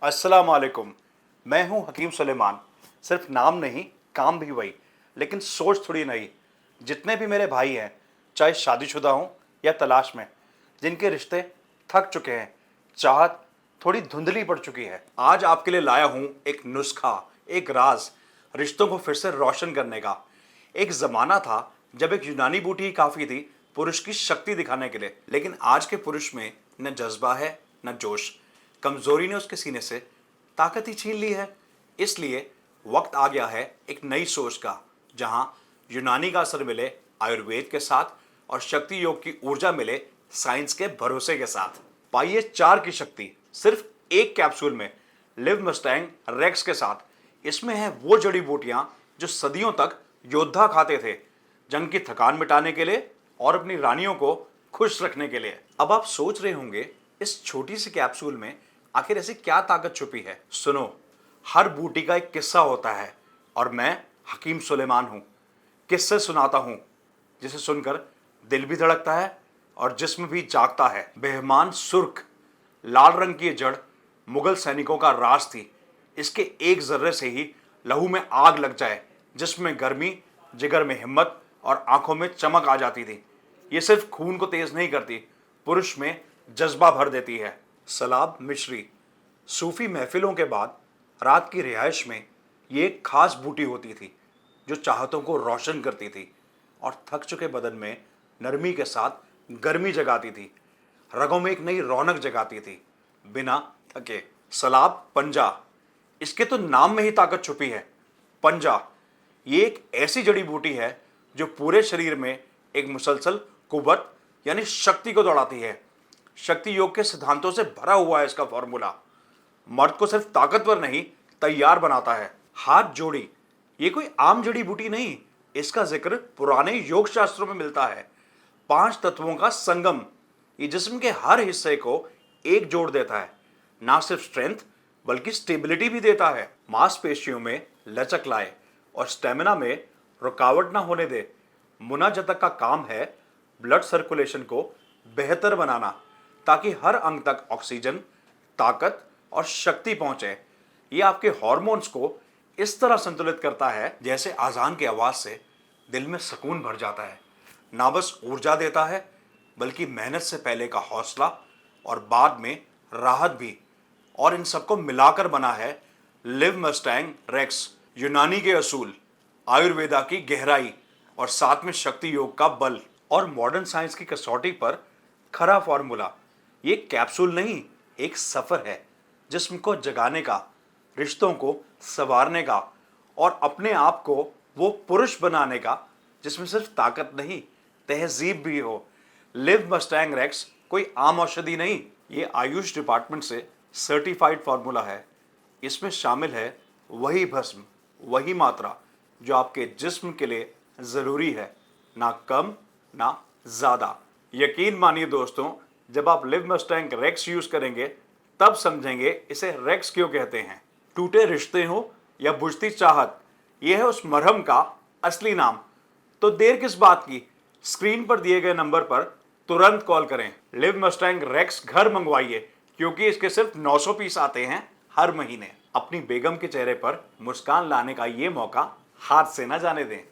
अस्सलाम वालेकुम। मैं हूं हकीम सुलेमान। सिर्फ नाम नहीं, काम भी वही, लेकिन सोच थोड़ी नई। जितने भी मेरे भाई हैं, चाहे शादीशुदा हों या तलाश में, जिनके रिश्ते थक चुके हैं, चाहत थोड़ी धुंधली पड़ चुकी है, आज आपके लिए लाया हूं एक नुस्खा, एक राज, रिश्तों को फिर से रोशन करने का। एक जमाना था जब एक यूनानी बूटी ही काफी थी पुरुष की शक्ति दिखाने के लिए, लेकिन आज के पुरुष में न जज्बा है, न जोश। कमजोरी ने उसके सीने से ताकत ही छीन ली है। इसलिए वक्त आ गया है एक नई सोच का, जहां यूनानी का असर मिले आयुर्वेद के साथ और शक्ति योग की ऊर्जा मिले साइंस के भरोसे के साथ। पाइए 4 की शक्ति सिर्फ एक कैप्सूल में, लिव मस्टैंग रेक्स के साथ। इसमें है वो जड़ी बूटियां जो सदियों तक योद्धा खाते थे, जंग की थकान मिटाने के लिए और अपनी रानियों को खुश रखने के लिए। अब आप सोच रहे होंगे, इस छोटी सी कैप्सूल में आखिर ऐसी क्या ताकत छुपी है? सुनो, हर बूटी का एक किस्सा होता है और मैं हकीम सुलेमान हूं। किस्से सुनाता हूं जिसे सुनकर दिल भी धड़कता है और जिस्म भी जागता है। बेहमान सुर्ख लाल रंग की ये जड़ मुगल सैनिकों का राज थी। इसके एक जर्रे से ही लहू में आग लग जाए, जिसमें गर्मी, जिगर में हिम्मत और आंखों में चमक आ जाती थी। ये सिर्फ खून को तेज नहीं करती, पुरुष में जज्बा भर देती है। सलाब मिश्री। सूफी महफिलों के बाद रात की रिहाइश में ये एक खास बूटी होती थी जो चाहतों को रोशन करती थी और थक चुके बदन में नरमी के साथ गर्मी जगाती थी, रगों में एक नई रौनक जगाती थी बिना थके। सलाब पंजा। इसके तो नाम में ही ताकत छुपी है। पंजा ये एक ऐसी जड़ी बूटी है जो पूरे शरीर में एक मुसलसल कुव्वत यानी शक्ति को दौड़ाती है। शक्ति योग के सिद्धांतों से भरा हुआ है इसका फॉर्मूला। मर्द को सिर्फ ताकतवर नहीं, तैयार बनाता है। हाथ जोड़ी। ये कोई आम जड़ी बूटी नहीं, इसका जिक्र पुराने योग शास्त्रों में मिलता है। 5 तत्वों का संगम। ये जिस्म के हर हिस्से को एक जोड़ देता है। ना सिर्फ स्ट्रेंथ बल्कि स्टेबिलिटी भी देता है। मांसपेशियों में लचक लाए और स्टेमिना में रुकावट ना होने दे। मुनाजतक का काम है ब्लड सर्कुलेशन को बेहतर बनाना, ताकि हर अंग तक ऑक्सीजन, ताकत और शक्ति पहुंचे। ये आपके हॉर्मोन्स को इस तरह संतुलित करता है जैसे आजान की आवाज से दिल में सुकून भर जाता है। ना बस ऊर्जा देता है बल्कि मेहनत से पहले का हौसला और बाद में राहत भी। और इन सबको मिलाकर बना है लिव मस्टैंग रेक्स। यूनानी के असूल, आयुर्वेदा की गहराई और साथ में शक्ति योग का बल और मॉडर्न साइंस की कसौटी पर खरा फॉर्मूला। ये कैप्सूल नहीं, एक सफर है जिस्म को जगाने का, रिश्तों को संवारने का और अपने आप को वो पुरुष बनाने का जिसमें सिर्फ ताकत नहीं, तहजीब भी हो। लिव मस्टैंग रेक्स कोई आम औषधि नहीं, ये आयुष डिपार्टमेंट से सर्टिफाइड फॉर्मूला है। इसमें शामिल है वही भस्म, वही मात्रा जो आपके जिस्म के लिए जरूरी है, ना कम ना ज्यादा। यकीन मानिए दोस्तों, जब आप लिव मस्टैंग रेक्स यूज करेंगे तब समझेंगे इसे रेक्स क्यों कहते हैं। टूटे रिश्ते हो या बुझती चाहत, यह है उस मरहम का असली नाम। तो देर किस बात की, स्क्रीन पर दिए गए नंबर पर तुरंत कॉल करें। लिव मस्टैंग रेक्स घर मंगवाइए, क्योंकि इसके सिर्फ 900 पीस आते हैं हर महीने। अपनी बेगम के चेहरे पर मुस्कान लाने का ये मौका हाथ से ना जाने दें।